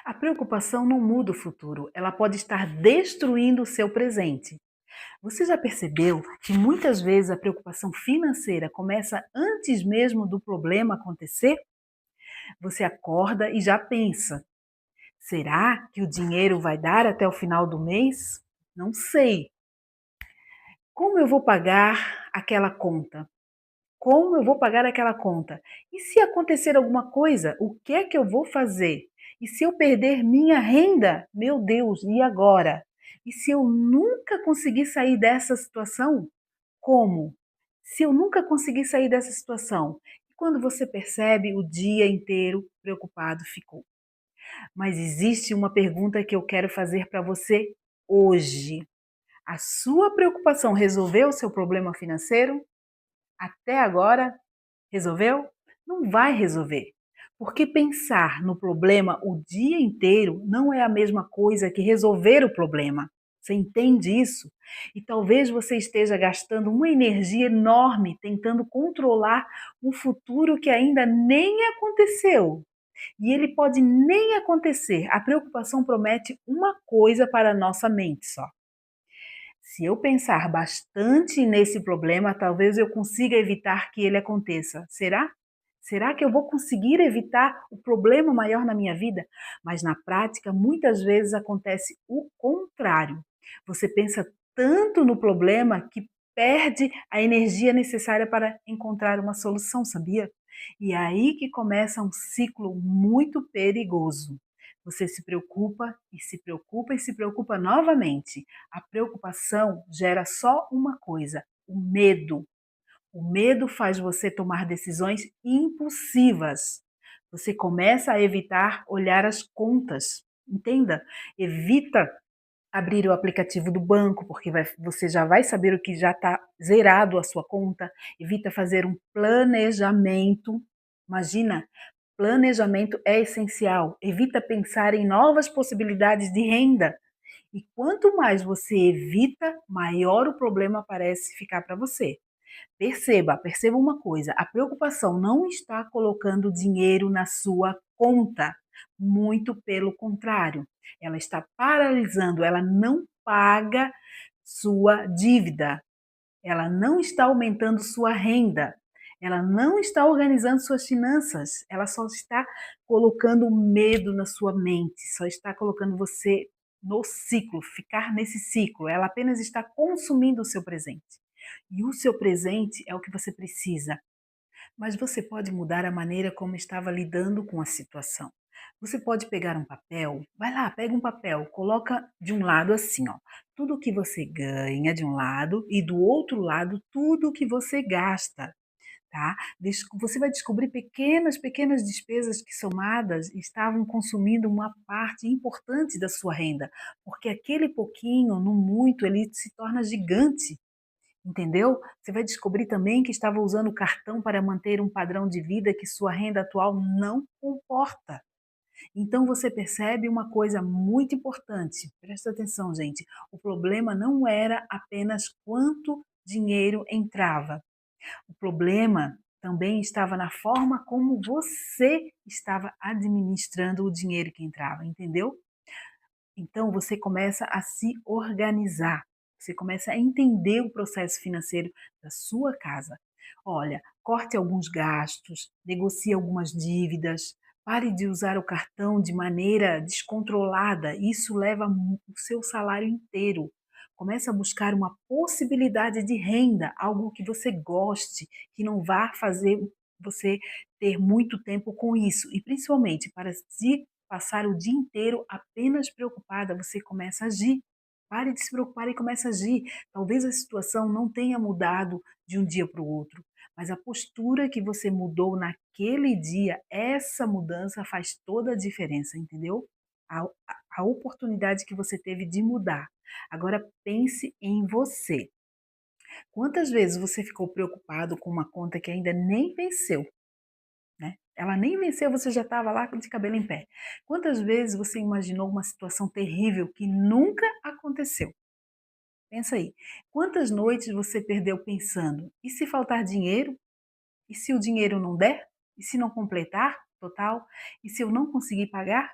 A preocupação não muda o futuro, ela pode estar destruindo o seu presente. Você já percebeu que muitas vezes a preocupação financeira começa antes mesmo do problema acontecer? Você acorda e já pensa: será que o dinheiro vai dar até o final do mês? Não sei. Como eu vou pagar aquela conta? Como eu vou pagar aquela conta? E se acontecer alguma coisa, o que é que eu vou fazer? E se eu perder minha renda? Meu Deus, e agora? E se eu nunca conseguir sair dessa situação? Como? Se eu nunca conseguir sair dessa situação? E quando você percebe, o dia inteiro preocupado ficou. Mas existe uma pergunta que eu quero fazer para você hoje. A sua preocupação resolveu o seu problema financeiro? Até agora? Resolveu? Não vai resolver. Porque pensar no problema o dia inteiro não é a mesma coisa que resolver o problema. Você entende isso? E talvez você esteja gastando uma energia enorme tentando controlar um futuro que ainda nem aconteceu. E ele pode nem acontecer. A preocupação promete uma coisa para a nossa mente só. Se eu pensar bastante nesse problema, talvez eu consiga evitar que ele aconteça. Será? Será que eu vou conseguir evitar o problema maior na minha vida? Mas na prática, muitas vezes acontece o contrário. Você pensa tanto no problema que perde a energia necessária para encontrar uma solução, sabia? E é aí que começa um ciclo muito perigoso. Você se preocupa e se preocupa e se preocupa novamente. A preocupação gera só uma coisa: o medo. O medo faz você tomar decisões impulsivas. Você começa a evitar olhar as contas. Entenda? Evita abrir o aplicativo do banco, porque você já vai saber o que já está zerado a sua conta. Evita fazer um planejamento. Imagina, planejamento é essencial. Evita pensar em novas possibilidades de renda. E quanto mais você evita, maior o problema parece ficar para você. Perceba uma coisa: a preocupação não está colocando dinheiro na sua conta. Muito pelo contrário, ela está paralisando, ela não paga sua dívida, ela não está aumentando sua renda, ela não está organizando suas finanças, ela só está colocando medo na sua mente, só está colocando você no ciclo, ficar nesse ciclo. Ela apenas está consumindo o seu presente. E o seu presente é o que você precisa. Mas você pode mudar a maneira como estava lidando com a situação. Você pode pegar um papel, vai lá, pega um papel, coloca de um lado assim, ó, tudo que você ganha de um lado e do outro lado tudo que você gasta, tá? Você vai descobrir pequenas despesas que somadas estavam consumindo uma parte importante da sua renda, porque aquele pouquinho, no muito, ele se torna gigante. Entendeu? Você vai descobrir também que estava usando o cartão para manter um padrão de vida que sua renda atual não comporta. Então você percebe uma coisa muito importante. Presta atenção, gente. O problema não era apenas quanto dinheiro entrava. O problema também estava na forma como você estava administrando o dinheiro que entrava, entendeu? Então você começa a se organizar, você começa a entender o processo financeiro da sua casa. Olha, corte alguns gastos, negocie algumas dívidas, pare de usar o cartão de maneira descontrolada, isso leva o seu salário inteiro. Comece a buscar uma possibilidade de renda, algo que você goste, que não vá fazer você ter muito tempo com isso. E principalmente para se passar o dia inteiro apenas preocupada, você começa a agir. Pare de se preocupar e comece a agir. Talvez a situação não tenha mudado de um dia para o outro, mas a postura que você mudou naquele dia, essa mudança faz toda a diferença, entendeu? A oportunidade que você teve de mudar. Agora pense em você. Quantas vezes você ficou preocupado com uma conta que ainda nem venceu? Né? Ela nem venceu, você já estava lá de cabelo em pé. Quantas vezes você imaginou uma situação terrível que nunca aconteceu? Pensa aí. Quantas noites você perdeu pensando: e se faltar dinheiro? E se o dinheiro não der? E se não completar total? E se eu não conseguir pagar?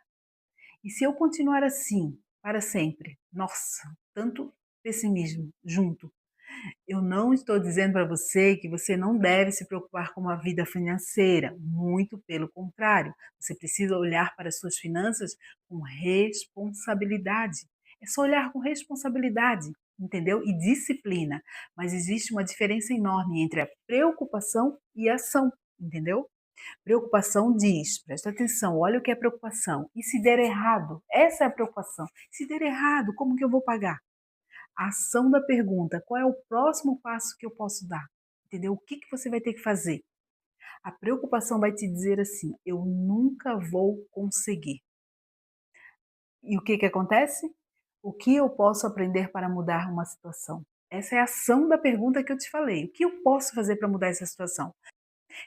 E se eu continuar assim para sempre? Nossa, tanto pessimismo junto. Eu não estou dizendo para você que você não deve se preocupar com a vida financeira, muito pelo contrário. Você precisa olhar para as suas finanças com responsabilidade. É só olhar com responsabilidade, entendeu? E disciplina. Mas existe uma diferença enorme entre a preocupação e a ação, entendeu? Preocupação diz, presta atenção, olha o que é preocupação. E se der errado? Essa é a preocupação. Se der errado, como que eu vou pagar? A ação da pergunta, qual é o próximo passo que eu posso dar? Entendeu? O que que você vai ter que fazer? A preocupação vai te dizer assim: eu nunca vou conseguir. E o que que acontece? O que eu posso aprender para mudar uma situação? Essa é a ação da pergunta que eu te falei. O que eu posso fazer para mudar essa situação?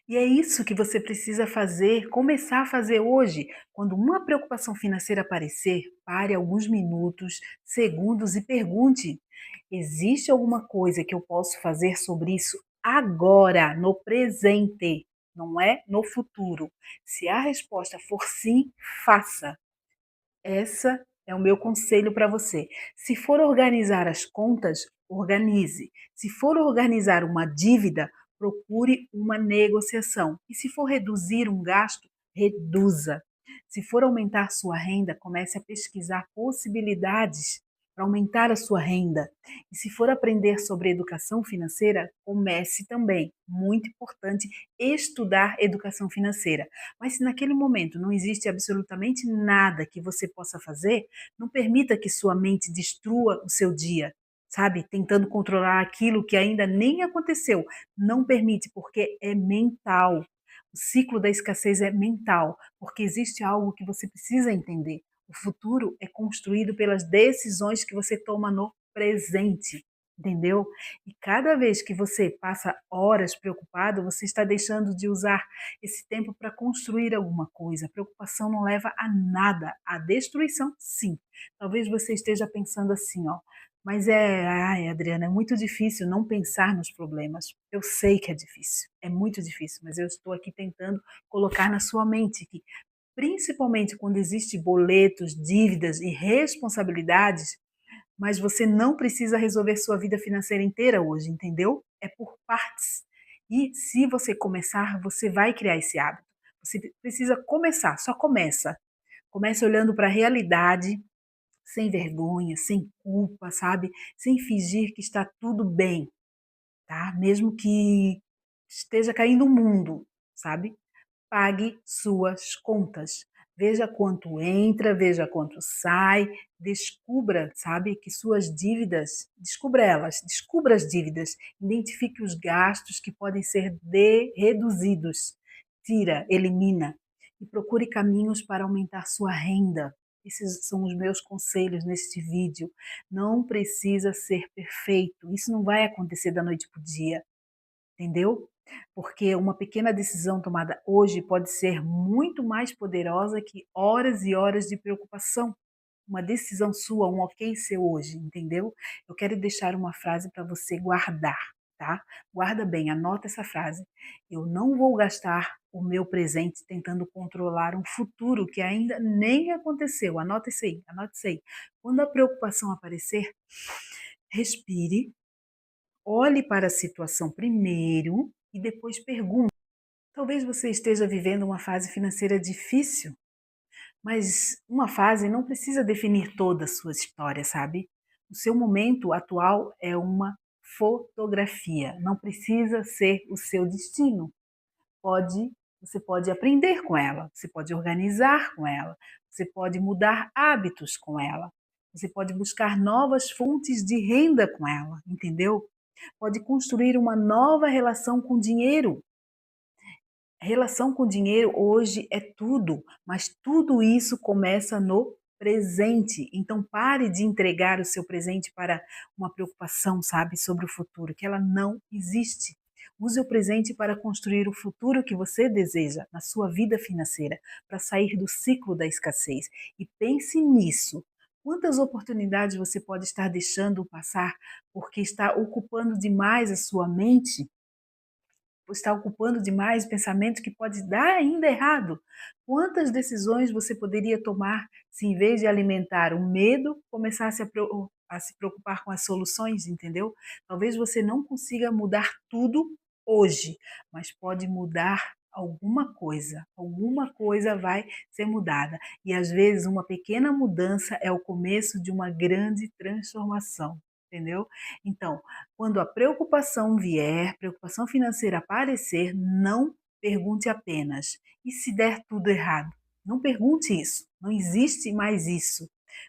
E é isso que você precisa fazer, começar a fazer hoje. Quando uma preocupação financeira aparecer, pare alguns minutos, segundos e pergunte: existe alguma coisa que eu posso fazer sobre isso agora, no presente, não é no futuro? Se a resposta for sim, faça. Essa é o meu conselho para você. Se for organizar as contas, organize. Se for organizar uma dívida, procure uma negociação. E se for reduzir um gasto, reduza. Se for aumentar sua renda, comece a pesquisar possibilidades para aumentar a sua renda. E se for aprender sobre educação financeira, comece também. Muito importante estudar educação financeira. Mas se naquele momento não existe absolutamente nada que você possa fazer, não permita que sua mente destrua o seu dia, sabe? Tentando controlar aquilo que ainda nem aconteceu. Não permite, porque é mental. O ciclo da escassez é mental, porque existe algo que você precisa entender. O futuro é construído pelas decisões que você toma no presente. Entendeu? E cada vez que você passa horas preocupado, você está deixando de usar esse tempo para construir alguma coisa. A preocupação não leva a nada, a destruição, sim. Talvez você esteja pensando assim, ó, mas ai, Adriana, é muito difícil não pensar nos problemas. Eu sei que é difícil, é muito difícil, mas eu estou aqui tentando colocar na sua mente que, principalmente quando existem boletos, dívidas e responsabilidades, mas você não precisa resolver sua vida financeira inteira hoje, entendeu? É por partes. E se você começar, você vai criar esse hábito. Você precisa começar, só começa. Comece olhando para a realidade, sem vergonha, sem culpa, sabe? Sem fingir que está tudo bem, tá? Mesmo que esteja caindo o mundo, sabe? Pague suas contas. Veja quanto entra, veja quanto sai, descubra, sabe, que suas dívidas, descubra elas, descubra as dívidas, identifique os gastos que podem ser reduzidos, tira, elimina e procure caminhos para aumentar sua renda. Esses são os meus conselhos neste vídeo. Não precisa ser perfeito, isso não vai acontecer da noite para o dia. Entendeu? Porque uma pequena decisão tomada hoje pode ser muito mais poderosa que horas e horas de preocupação. Uma decisão sua, um ok seu hoje, entendeu? Eu quero deixar uma frase para você guardar, tá? Guarda bem, anota essa frase. Eu não vou gastar o meu presente tentando controlar um futuro que ainda nem aconteceu. Anota isso aí, anota isso aí. Quando a preocupação aparecer, respire, olhe para a situação primeiro e depois pergunte. Talvez você esteja vivendo uma fase financeira difícil, mas uma fase não precisa definir toda a sua história, sabe? O seu momento atual é uma fotografia, não precisa ser o seu destino. Pode, você pode aprender com ela, você pode organizar com ela, você pode mudar hábitos com ela, você pode buscar novas fontes de renda com ela, entendeu? Pode construir uma nova relação com o dinheiro. A relação com o dinheiro hoje é tudo, mas tudo isso começa no presente. Então pare de entregar o seu presente para uma preocupação, sabe, sobre o futuro, que ela não existe. Use o presente para construir o futuro que você deseja na sua vida financeira, para sair do ciclo da escassez. E pense nisso. Quantas oportunidades você pode estar deixando passar porque está ocupando demais a sua mente? está ocupando demais pensamentos que pode dar ainda errado. Quantas decisões você poderia tomar se, em vez de alimentar o medo, começasse a se preocupar com as soluções, entendeu? Talvez você não consiga mudar tudo hoje, mas pode mudar alguma coisa vai ser mudada. E às vezes uma pequena mudança é o começo de uma grande transformação, entendeu? Então, quando a preocupação vier, preocupação financeira aparecer, não pergunte apenas: e se der tudo errado? Não pergunte isso, não existe mais isso.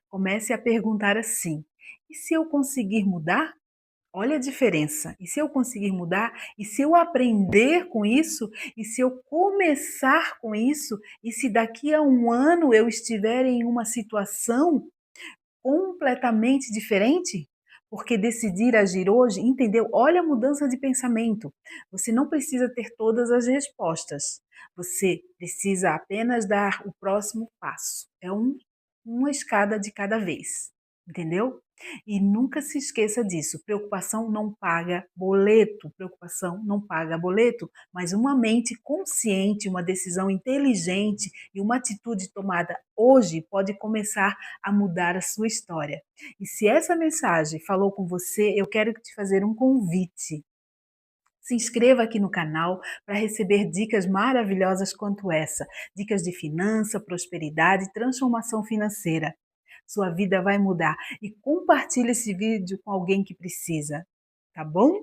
Comece a perguntar assim: e se eu conseguir mudar? Olha a diferença. E se eu conseguir mudar? E se eu aprender com isso? E se eu começar com isso? E se daqui a um ano eu estiver em uma situação completamente diferente? Porque decidir agir hoje, entendeu? Olha a mudança de pensamento. Você não precisa ter todas as respostas. Você precisa apenas dar o próximo passo. É uma escada de cada vez. Entendeu? E nunca se esqueça disso. Preocupação não paga boleto. Preocupação não paga boleto, mas uma mente consciente, uma decisão inteligente e uma atitude tomada hoje pode começar a mudar a sua história. E se essa mensagem falou com você, eu quero te fazer um convite. Se inscreva aqui no canal para receber dicas maravilhosas quanto essa. Dicas de finança, prosperidade e transformação financeira. Sua vida vai mudar. E compartilhe esse vídeo com alguém que precisa, tá bom?